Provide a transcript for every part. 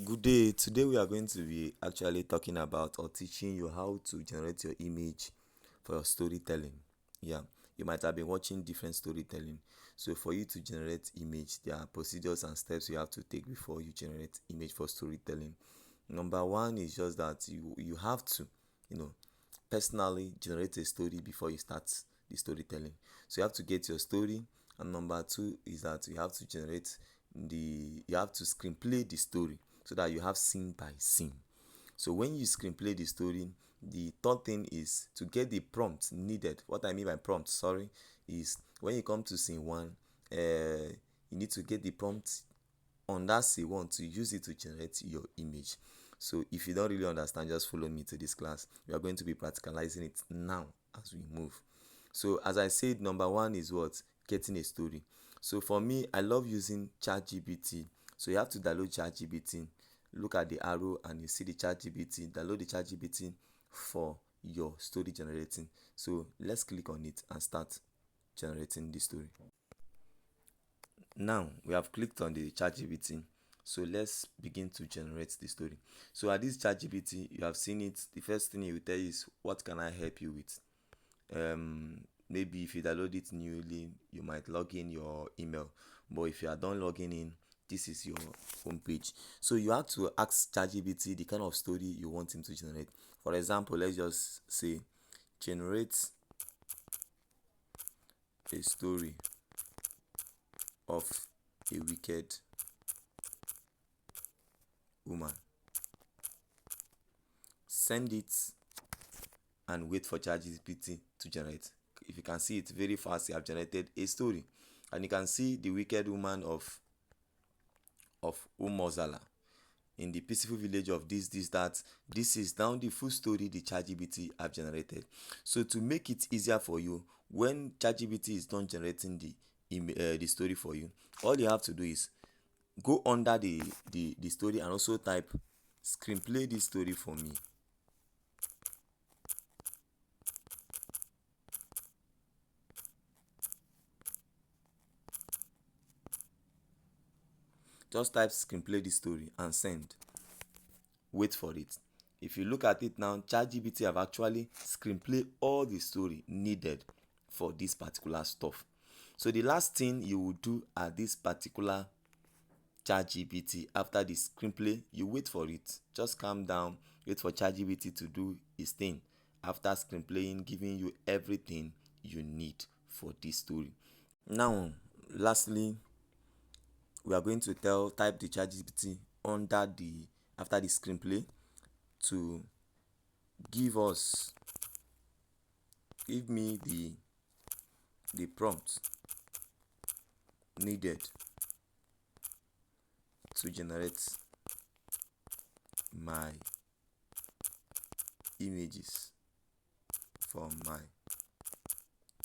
Good day. Today we are going to be actually talking about or teaching you how to generate your image for your storytelling. Yeah, you might have been watching different storytelling. So for you to generate image, there are procedures and steps you have to take before you generate image for storytelling. Number one is just that you have to, you know, personally generate a story before you start the storytelling. So you have to get your story, and number two is that you have to screenplay the story so that you have scene by scene. So when you screenplay the story, the third thing is to get the prompt needed. What I mean by prompt, sorry, is when you come to scene one, you need to get the prompt on that scene one to use it to generate your image. So if you don't really understand, just follow me to this class. We are going to be practicalizing it now as we move. So as I said, number one is what? Getting a story. So for me, I love using ChatGPT. So you have to download ChatGPT, look at the arrow and you see the ChatGPT, download the ChatGPT for your story generating. So let's click on it and start generating the story. Now we have clicked on the ChatGPT. So let's begin to generate the story. So at this ChatGPT, you have seen it. The first thing it will tell you is, what can I help you with? Maybe if you download it newly, you might log in your email, but if you are done logging in, this is your home page. So you have to ask ChatGPT the kind of story you want him to generate. For example, let's just say generate a story of a wicked woman. Send it and wait for ChatGPT to generate. If you can see it very fast, you have generated a story, and you can see the wicked woman of Umozala in the peaceful village of this that. This is now the full story the ChatGPT have generated. So to make it easier for you, when ChatGPT is done generating the story for you, all you have to do is go under the story and also type screenplay this story for me. Just type screenplay this story and send. Wait for it. If you look at it now, ChatGPT have actually screenplay all the story needed for this particular stuff. So the last thing you will do at this particular ChatGPT after the screenplay, you wait for it. Just calm down, wait for ChatGPT to do its thing. After screenplaying, giving you everything you need for this story. Now, lastly, we are going to type the ChatGPT under the after the screenplay to give me the prompt needed to generate my images for my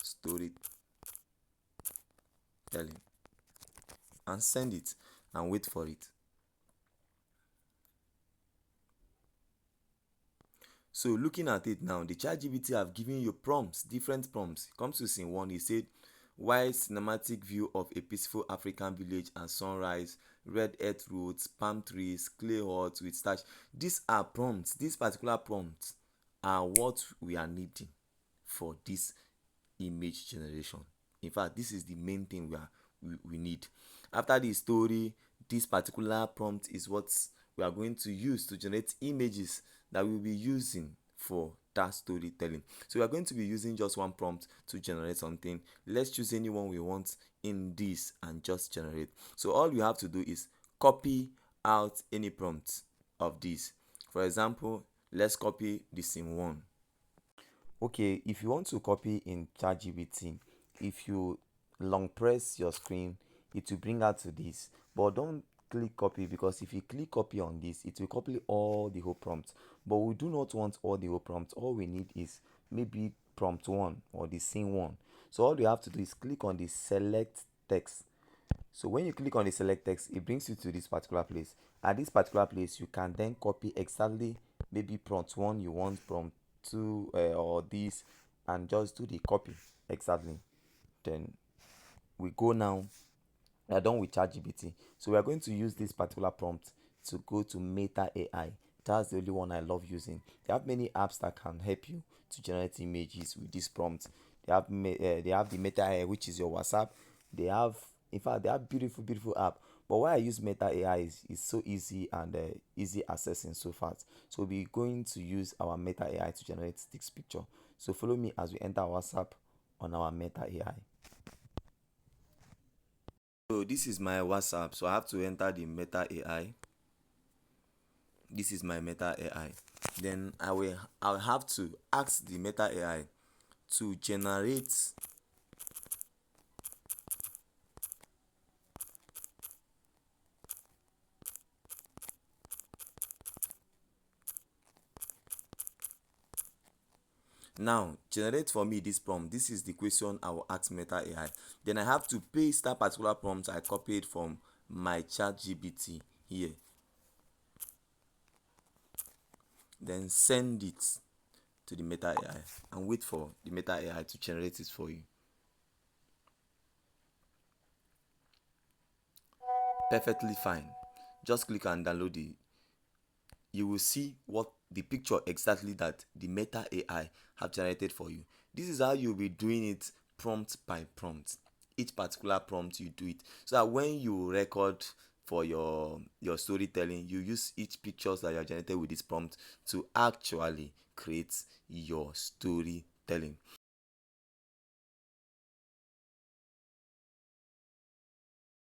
storytelling, and send it and wait for it. So looking at it now, the ChatGPT have given you prompts, different prompts. It comes to scene one, he said, wide cinematic view of a peaceful African village and sunrise, red earth roads, palm trees, clay huts with starch. These are prompts. These particular prompts are what we are needing for this image generation. In fact, this is the main thing we need. After the story, this particular prompt is what we are going to use to generate images that we'll be using for that storytelling. So we are going to be using just one prompt to generate something. Let's choose any one we want in this and just generate. So all you have to do is copy out any prompt of this. For example, let's copy the scene one. Okay, if you want to copy in ChatGPT, if you long press your screen, it will bring out to this. But don't click copy, because if you click copy on this, it will copy all the whole prompt. But we do not want all the whole prompt. All we need is maybe prompt one or the scene one. So all you have to do is click on the select text. So when you click on the select text, it brings you to this particular place. At this particular place, you can then copy exactly maybe prompt one you want, prompt two, or this, and just do the copy exactly. Then we go now. We are done with ChatGPT. So we are going to use this particular prompt to go to Meta AI. That's the only one I love using. They have many apps that can help you to generate images with this prompt. They have the Meta AI, which is your WhatsApp. They have, in fact, they have beautiful app. But why I use Meta AI is so easy and easy accessing so fast. So we're going to use our Meta AI to generate this picture. So follow me as we enter WhatsApp on our Meta AI. So this is my WhatsApp. So I have to enter the Meta AI. This is my Meta AI. Then I'll have to ask the Meta AI to generate now generate for me this prompt. This is the question I will ask Meta AI. Then I have to paste that particular prompt I copied from my chat GPT here. Then send it to the Meta AI and wait for the Meta AI to generate it for you. Perfectly fine. Just click and download it. You will see what the picture exactly that the Meta AI have generated for you. This is how you'll be doing it prompt by prompt. Each particular prompt you do it so that when you record for your storytelling, you use each pictures that you have generated with this prompt to actually create your storytelling.